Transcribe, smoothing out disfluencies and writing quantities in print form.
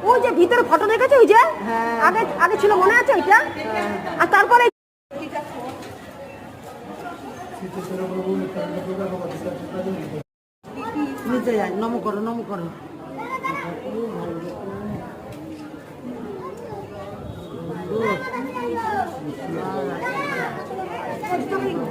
ওই যে ভিতরে ফটো দেখেছে ওই যে আগে আগে ছিল মনে আছে ওইটা আর তারপরে নিচে যায় নম করো